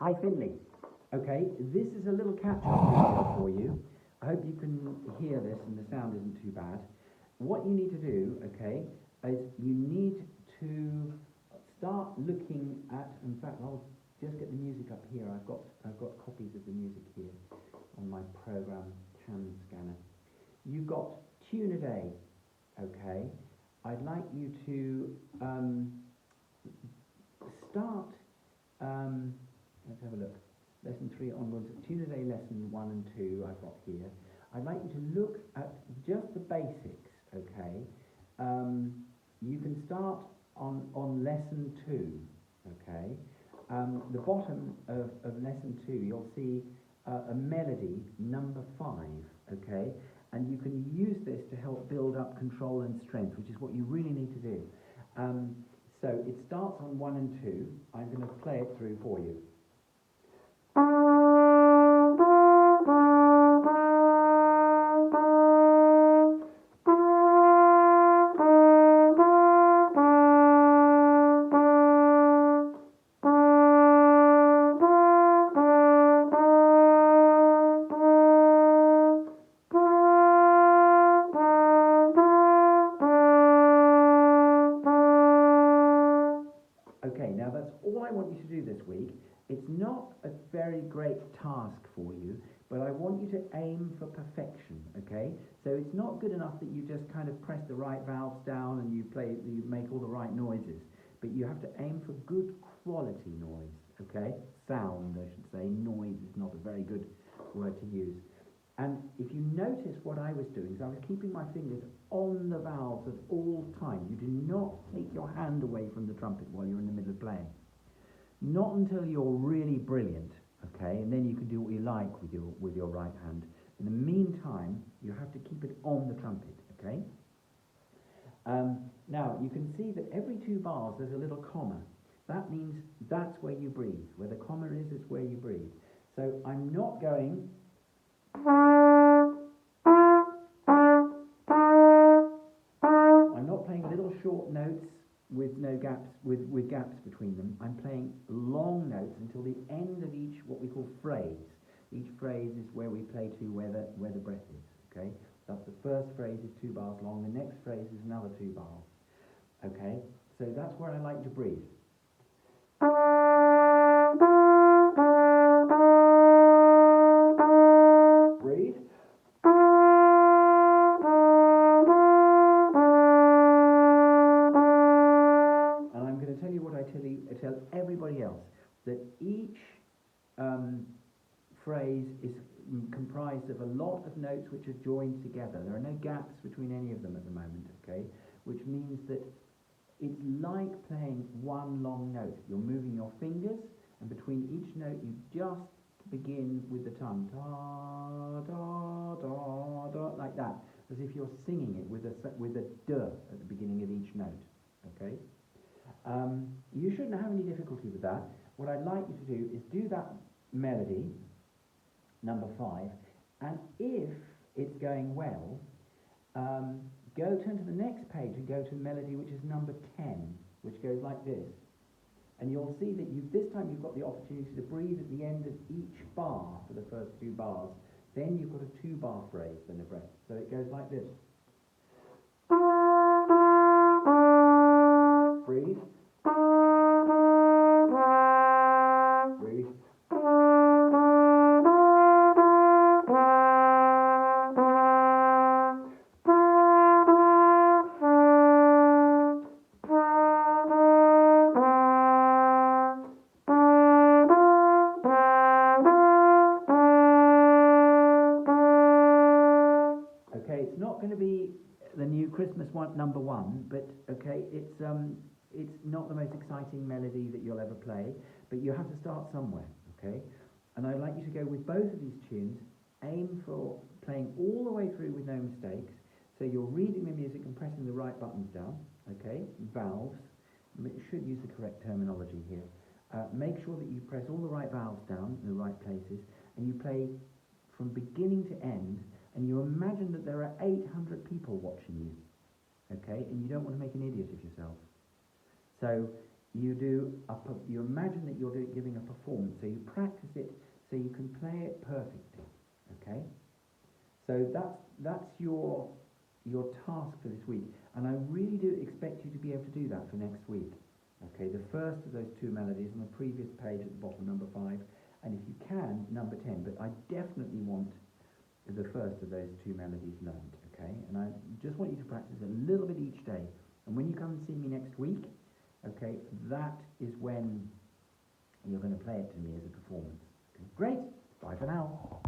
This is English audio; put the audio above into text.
Hi Finley. Okay, this is a little catch-up video for you. I hope you can hear this and the sound isn't too bad. What you need to do, okay, is you need to start looking at, in fact, I'll just get the music up here. I've got copies of the music here on my program Can Scanner. You've got Tune a Day, okay. I'd like you to start. Let's have a look. Lesson 3 onwards. Tune a Day lesson 1 and 2 I've got here. I'd like you to look at just the basics, okay? You can start on lesson 2, okay? The bottom of lesson 2 you'll see a melody, number 5, okay? And you can use this to help build up control and strength, which is what you really need to do. So it starts on 1 and 2. I'm going to play it through for you. Okay, now that's all I want you to do this week. It's not a very great task for you, but I want you to aim for perfection, okay? So it's not good enough that you just kind of press the right valves down and you make all the right noises, but you have to aim for good quality noise, okay? Sound, I should say. Noise is not a very good word to use. And if you notice what I was doing, so I was keeping my fingers on the valves at all times. You do not take your hand away from the trumpet while you're in the middle of playing. Not until you're really brilliant, okay? And then you can do what you like with your right hand. In the meantime, you have to keep it on the trumpet, okay? Now, you can see that every 2 bars there's a little comma. That means that's where you breathe. Where the comma is where you breathe. So I'm not going... I'm not playing little short notes with no gaps, with gaps between them. I'm playing long notes until the end of each what we call phrase. Each phrase is where we play to where the breath is. Okay, that's the first phrase is 2 bars long. The next phrase is another 2 bars. Okay, so that's where I like to breathe. Breathe. And I'm going to tell you what I tell everybody else, that each phrase is comprised of a lot of notes which are joined together. There are no gaps between any of them at the moment, okay? Which means that it's like playing one long note. You're moving your fingers, and between each note you just begin with the tongue, da, da, da, da, like that, as if you're singing it with a d at the beginning of each note, okay? You shouldn't have any difficulty with that. What I'd like you to do is do that melody, number 5, and if it's going well, turn to the next page and go to melody which is number 10, which goes like this. And you'll see that this time you've got the opportunity to breathe at the end of each bar for the first 2 bars. Then you've got a 2-bar phrase, then a breath. So it goes like this. Breathe. Breathe. Okay, it's not going to be the new Christmas one, number 1, but okay, it's not the most exciting melody that you'll ever play, but you have to start somewhere, okay? And I'd like you to go with both of these tunes, aim for playing all the way through with no mistakes, so you're reading the music and pressing the right buttons down, okay? Valves, you should use the correct terminology here. Make sure that you press all the right valves down in the right places, and you play from beginning to end, and you imagine that there are 800 people watching you, okay? And you don't want to make an idiot of yourself. So you imagine that you're giving a performance, so you practice it so you can play it perfectly, okay? So that's your task for this week, and I really do expect you to be able to do that for next week. Okay, the first of those two melodies on the previous page at the bottom, number 5, and if you can, number 10, but I definitely want the first of those two melodies learned, okay? And I just want you to practice a little bit each day, and when you come and see me next week, okay, that is when you're going to play it to me as a performance. Okay, great, bye for now.